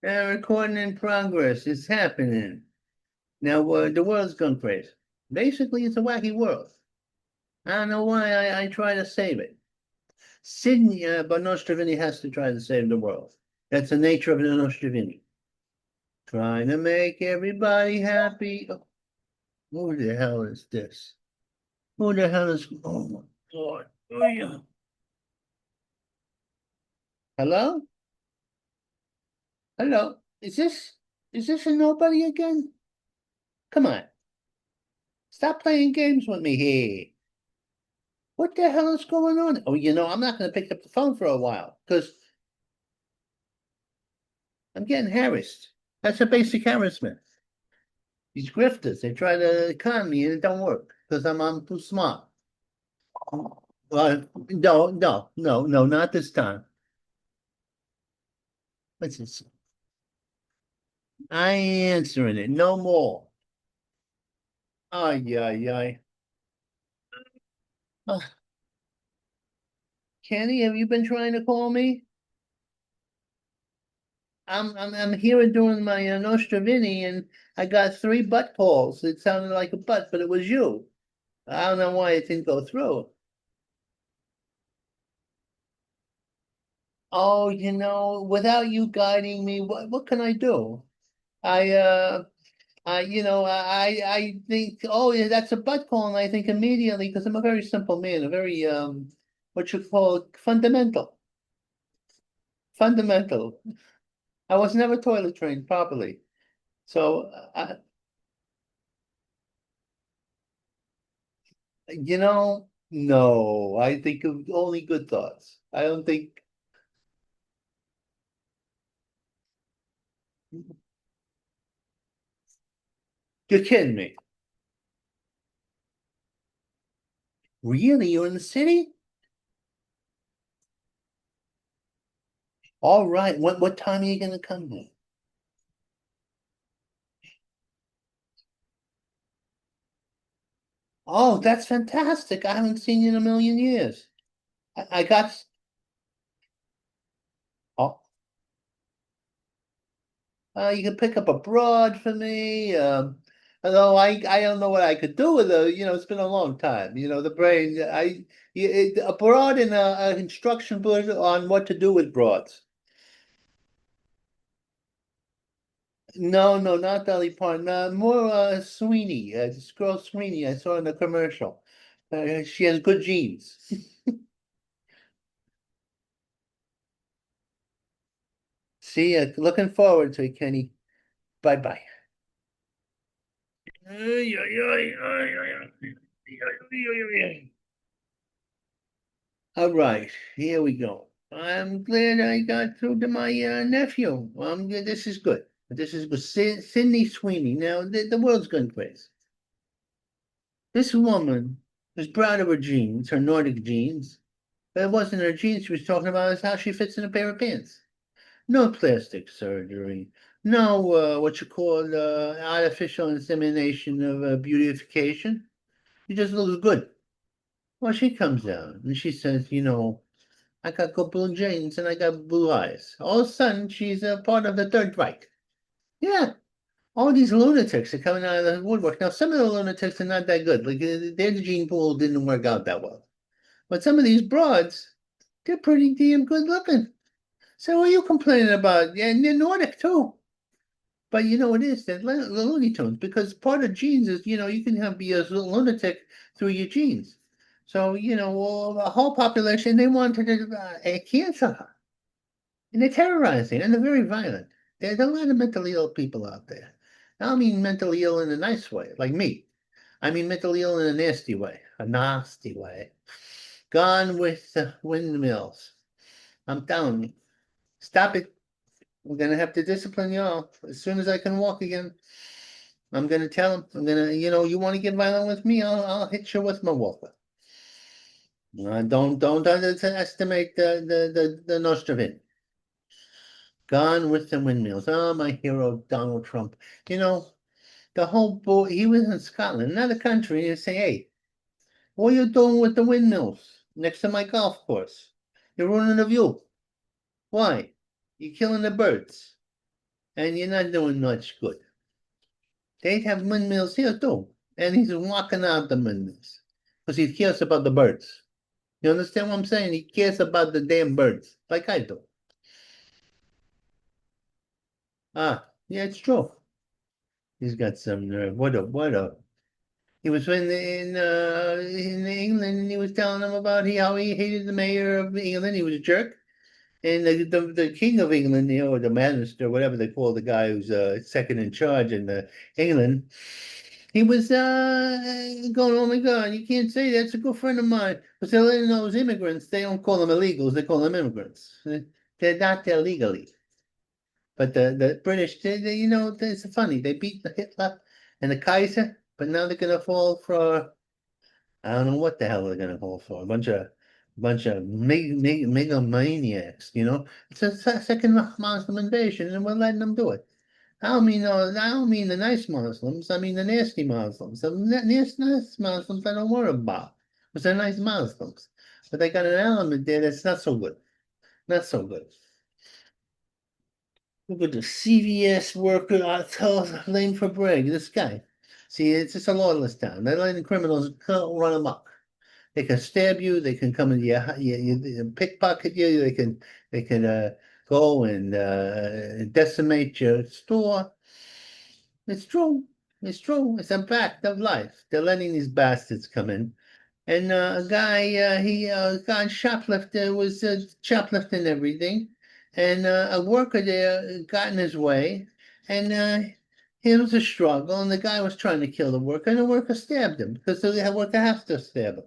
Recording in progress. It's happening. Now, the world's gone crazy. Basically, it's a wacky world. I don't know why I try to save it. Sydney, but Nostrovini has to try to save the world. That's the nature of the Nostrovini. Trying to make everybody happy. Oh, who the hell is this? Who the hell is... Oh, my God. Oh, yeah. Hello? Hello? Is this a nobody again? Come on. Stop playing games with me here. What the hell is going on? Oh, I'm not going to pick up the phone for a while because I'm getting harassed. That's a basic harassment. These grifters, they try to con me and it don't work because I'm too smart. No, no, no, no, not this time. What's this? I ain't answering it. No more. Ay, ay, ay. Uh, Kenny, have you been trying to call me? I'm here doing my Nostrovini and I got three butt calls. It sounded like a butt, but it was you. I don't know why it didn't go through. Oh, without you guiding me, what can I do? I I think, oh yeah, that's a butt call, and I think immediately because I'm a very simple man, a very what you call fundamental, fundamental. I was never toilet trained properly, so no, I think of only good thoughts. I don't think you're kidding me. Really, you're in the city? All right. What time are you gonna come then? Oh, that's fantastic. I haven't seen you in a million years. I got, oh, you can pick up a broad for me. Although I don't know what I could do with her. It's been a long time. The brain, a broad and a instruction book on what to do with broads. No, no, not Dolly Parton. More Sweeney. This girl Sweeney I saw in the commercial. She has good genes. See, looking forward to it, Kenny. Bye bye. Ay, ay, ay, ay, ay, ay, ay, ay, ay. All right, here we go. I'm glad I got through to my nephew. This is good. This is good. Sydney Sweeney. Now, the world's gone crazy. This woman was proud of her genes, her Nordic genes. But it wasn't her genes she was talking about, is how she fits in a pair of pants. No plastic surgery. No, what you call artificial insemination of beautification. She just looks good. Well, she comes out and she says, I got good blue jeans and I got blue eyes. All of a sudden, she's a part of the Third Reich. Yeah, all these lunatics are coming out of the woodwork. Now, some of the lunatics are not that good. Like their gene pool didn't work out that well. But some of these broads, they're pretty damn good looking. So what are you complaining about? Yeah, and they're Nordic too. But it is that the Looney Tunes because part of genes is you can be a lunatic through your genes. So well, the whole population they wanted cancel her, and they're terrorizing and they're very violent. There's a lot of mentally ill people out there. I don't mean mentally ill in a nice way, like me. I mean mentally ill in a nasty way. Gone with the windmills. I'm telling you, stop it. I'm gonna have to discipline y'all as soon as I can walk again. I'm gonna tell him. I'm gonna, you want to get violent with me? I'll hit you with my walker. Don't underestimate the Nostrovin. Gone with the windmills. Oh, my hero, Donald Trump. You know, the whole boy, he was in Scotland, another country, and you say, hey, what are you doing with the windmills next to my golf course? You're ruining the view. Why? You're killing the birds. and you're not doing much good. They have windmills here too, and he's walking out the windmills because he cares about the birds. You understand what I'm saying? He cares about the damn birds, like I do. Ah, yeah, it's true. He's got some nerve. What a. He was in England, and he was telling them about how he hated the mayor of England. He was a jerk. And the king of England, or the minister, whatever they call the guy who's second in charge in England, he was going, "Oh my God, you can't say that. It's a good friend of mine." But they're letting those immigrants, they don't call them illegals, they call them immigrants. They're not there legally. But the British, it's funny. They beat the Hitler and the Kaiser, but now they're gonna fall for I don't know what the hell they're gonna fall for. A bunch of megalomaniacs. It's a second Muslim invasion, and we're letting them do it. I don't mean the nice Muslims. I mean the nasty Muslims. The nice Muslims I don't worry about, because they're nice Muslims. But they got an element there that's not so good. Not so good. Look at the CVS worker blamed for break. This guy. See, it's just a lawless town. They're letting criminals run amok. They can stab you. They can come in pickpocket you. They can go and decimate your store. It's true. It's true. It's a fact of life. They're letting these bastards come in. And a guy shoplifter was shoplifting everything, and a worker there got in his way, and it was a struggle, and the guy was trying to kill the worker, and the worker stabbed him because the worker has to stab him.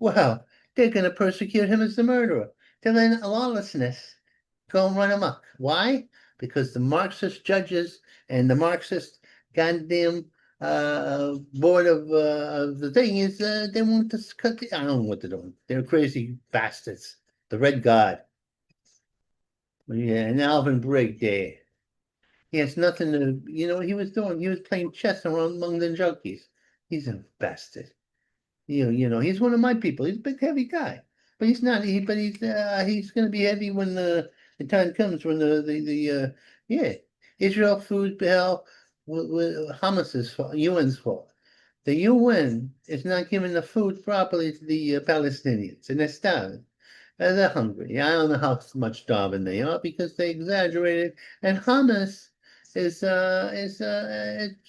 Well, they're going to persecute him as the murderer. They're letting lawlessness go and run amok. Why? Because the Marxist judges and the Marxist goddamn board of the thing is they want to cut I don't know what they're doing. They're crazy bastards. The Red God. Yeah, and Alvin Brigg there. He has nothing to, what he was doing? He was playing chess around among the junkies. He's a bastard. He's one of my people. He's a big, heavy guy, but he's not. He's going to be heavy when the time comes when yeah, Israel food bill with Hamas's fault, UN's fault. The UN is not giving the food properly to the Palestinians, and they're starving. They're hungry. I don't know how much starving they are because they exaggerated. And Hamas is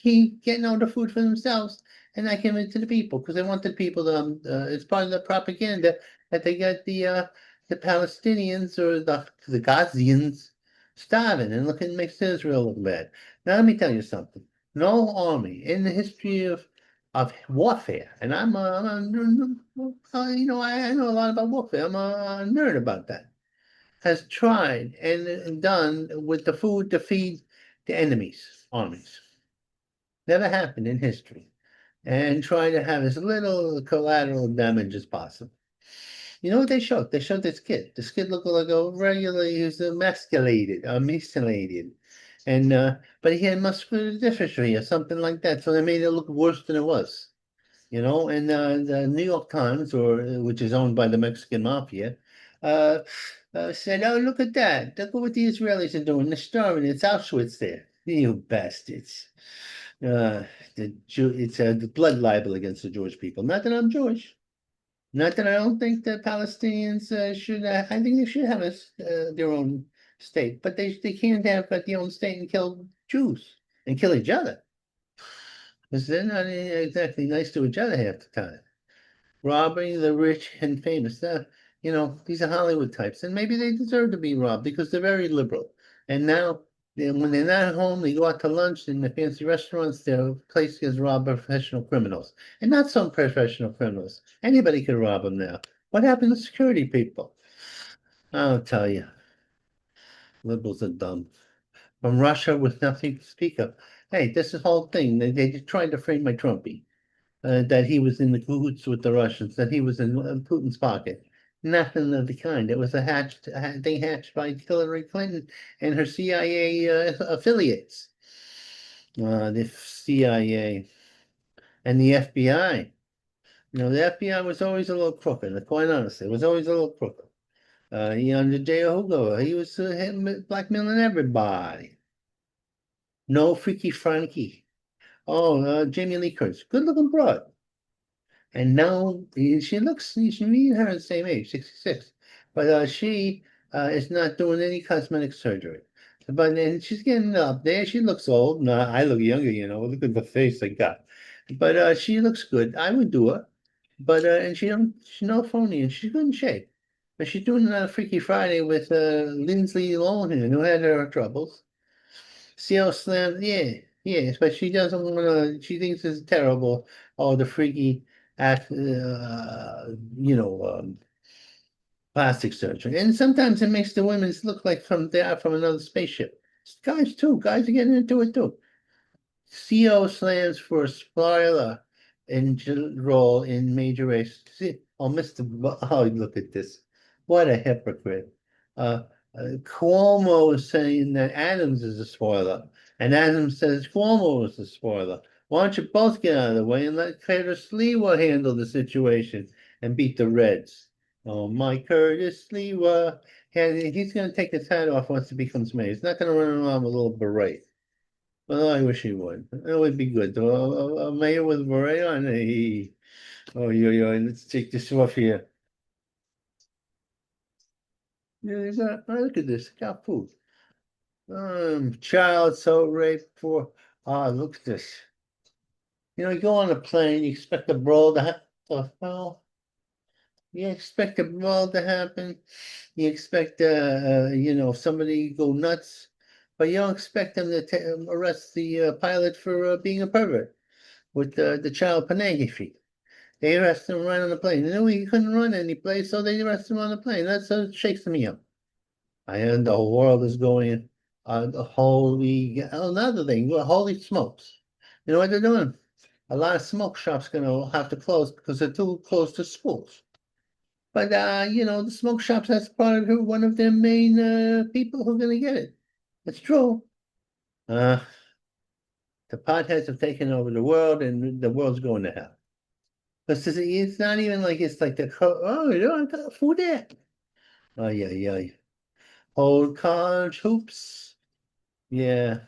keep getting all the food for themselves and not giving it to the people because they want the people to. It's part of the propaganda that they got the Palestinians or the Gazians starving and looking makes Israel look bad. Now let me tell you something. No army in the history of warfare, and I know a lot about warfare. I'm a nerd about that. Has tried and done with the food to feed the enemies' armies. Never happened in history. And try to have as little collateral damage as possible. You know what they showed? They showed this kid. This kid looked like a regular, he was emasculated. And but he had muscular dystrophy or something like that. So they made it look worse than it was. And the New York Times, which is owned by the Mexican mafia, uh, said, "Oh, look at that! Look at what the Israelis are doing. They're starving. It's Auschwitz there. You bastards! Uh, it's a blood libel against the Jewish people. Not that I'm Jewish. Not that I don't think the Palestinians should. I think they should have their own state, but they can't have their own state and kill Jews and kill each other because they're not exactly nice to each other half the time. Robbing the rich and famous. These are Hollywood types, and maybe they deserve to be robbed because they're very liberal. And now, when they're not at home, they go out to lunch in the fancy restaurants. Their place gets robbed by professional criminals, and not some professional criminals. Anybody can rob them now. What happened to security people? I'll tell you, liberals are dumb. From Russia with nothing to speak of. Hey, this is whole thing. They tried to frame my Trumpy. That he was in the cahoots with the Russians, that he was in Putin's pocket. Nothing of the kind. It was a thing hatched by Hillary Clinton and her CIA affiliates. The CIA and the FBI. The FBI was always a little crooked, quite honestly. It was always a little crooked. Under J. Hugo, he was blackmailing everybody. No Freaky Frankie. Oh, Jamie Lee Curtis, good looking broad. And now she looks, she me and her are the same age, 66. But she is not doing any cosmetic surgery. But then she's getting up there. She looks old. No, I look younger, you know. Look at the face I got. But she looks good. I would do her. But and she's no phony and she's good in shape. But she's doing Freaky Friday with Lindsay Lohan, who had her troubles. CL Slim, yeah, yes, but she doesn't want to. She thinks it's terrible. Oh, the freaky act, plastic surgery, and sometimes it makes the women look like they are from another spaceship. Guys too, guys are getting into it too. CO slams for spoiler in role in major race. See, oh, oh, look at this. What a hypocrite. Uh, Cuomo is saying that Adams is a spoiler, and Adams says Cuomo is a spoiler. Why don't you both get out of the way and let Curtis Lewa handle the situation and beat the Reds? Oh, my Curtis Lewa. He's going to take his hat off once he becomes mayor. He's not going to run around with a little beret. Well, I wish he would. It would be good. A mayor with a beret on. Oh, let's take this off here. Yeah, look at this. Got food. Child so raped for. Look at this. You know, you go on a plane, you expect a brawl to happen. Well, you expect a brawl to happen. You expect, somebody go nuts, but you don't expect them to arrest the pilot for being a pervert with the child pornography. They arrested him right on the plane. They knew he couldn't run any place, so they arrested him on the plane. That's what shakes me up. I heard the whole world is going, another thing, well, holy smokes. You know what they're doing? A lot of smoke shops gonna have to close because they're too close to schools. But the smoke shops, that's part of one of their main people who are gonna get it. It's true. Uh, the potheads have taken over the world and the world's going to hell. Because it's not even like it's like I got food there. Oh, yeah, yeah. Old college hoops. Yeah.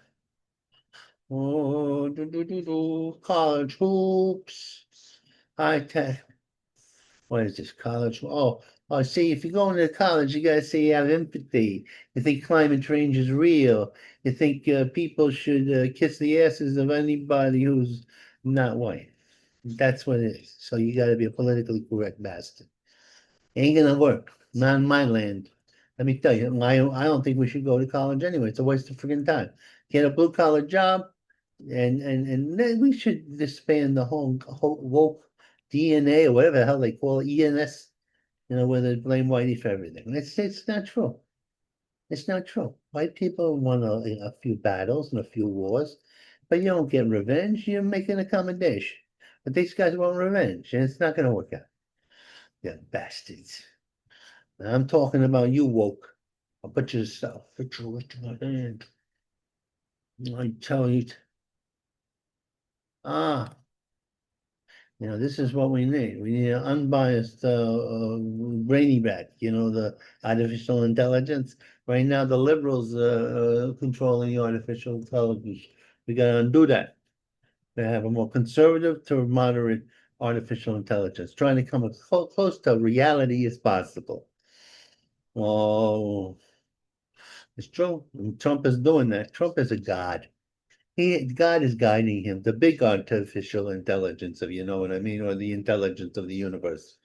Oh, college hoops. High tech. What is this? College? See, if you go into college, you gotta say you have empathy. You think climate change is real. You think people should kiss the asses of anybody who's not white. That's what it is. So you gotta be a politically correct bastard. Ain't gonna work. Not in my land. Let me tell you, I don't think we should go to college anyway. It's a waste of freaking time. Get a blue collar job, and then we should disband the whole woke DNA or whatever the hell they call it, ENS. Where they blame whitey for everything. It's not true. It's not true. White people won a few battles and a few wars, but you don't get revenge. You make an accommodation. But these guys want revenge, and it's not going to work out. Yeah, bastards. I'm talking about you woke. I'll put yourself. Put your hand. I tell you. Ah, this is what we need. We need an unbiased brainy back, the artificial intelligence. Right now, the liberals controlling the artificial intelligence. We got to undo that. They have a more conservative to moderate artificial intelligence, trying to come as close to reality as possible. Oh, it's true. And Trump is doing that. Trump is a god. God is guiding him, the big artificial intelligence, if you know what I mean, or the intelligence of the universe.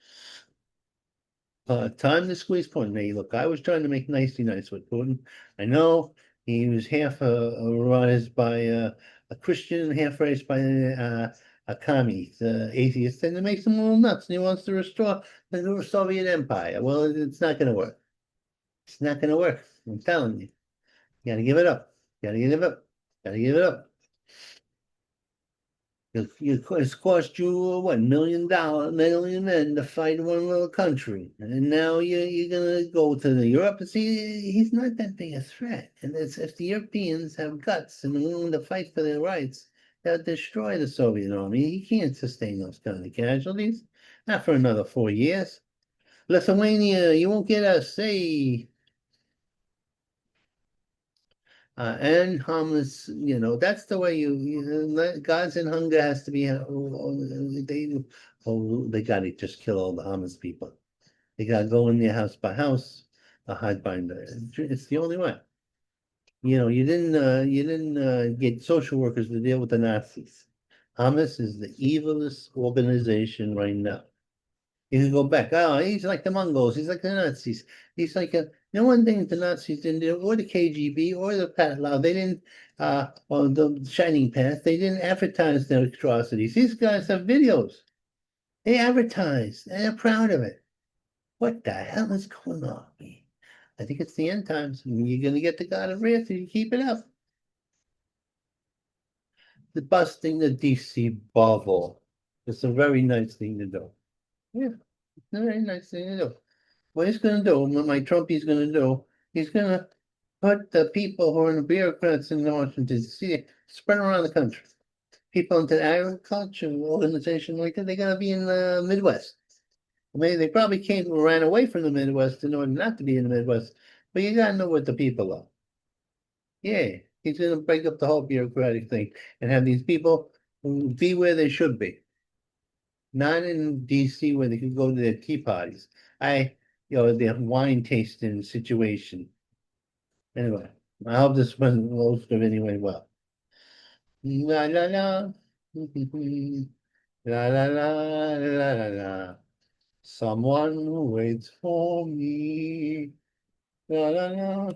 Time to squeeze Putin. Hey, look, I was trying to make nicely nice with Putin. I know he was half raised by a Christian, half raised by a commie, atheist, and it makes him a little nuts. And he wants to restore the Soviet Empire. Well, it's not going to work. It's not going to work. I'm telling you. You got to give it up. You got to give it up. Got to give it up. It's cost you what million men to fight one little country, and now you're gonna go to Europe and see he's not that big a threat. And if the Europeans have guts and are willing to fight for their rights, they'll destroy the Soviet army. He can't sustain those kind of casualties, not for another 4 years. Lithuania, you won't get a say. And hummus, that's the way God's in hunger has to be. They got to just kill all the hummus people. They got to go in their house by house, hide behind it's the only way. You didn't get social workers to deal with the Nazis. Hamas is the evilest organization right now. You can go back. Oh, he's like the Mongols. He's like the Nazis. He's like one thing the Nazis didn't do, or the KGB, or the Patlau. They didn't, or the Shining Path. They didn't advertise their atrocities. These guys have videos. They advertise. And they're proud of it. What the hell is going on? I think it's the end times. You're going to get the God of Wrath if you keep it up. The busting the DC bubble. It's a very nice thing to do. Yeah, it's a very nice thing to do. What he's going to do, what my Trumpy's going to do, he's going to put the people who are in the bureaucrats in Washington, D.C. spread around the country. People into the agriculture organization like that, they got to be in the Midwest. Maybe they probably came ran away from the Midwest in order not to be in the Midwest. But you got to know what the people are. Yeah, he's going to break up the whole bureaucratic thing and have these people be where they should be. Not in DC where they could go to their tea parties. Their wine tasting situation. Anyway, I hope this one goes to anyway well. La la la. La la la la la la. Someone waits for me. La la la.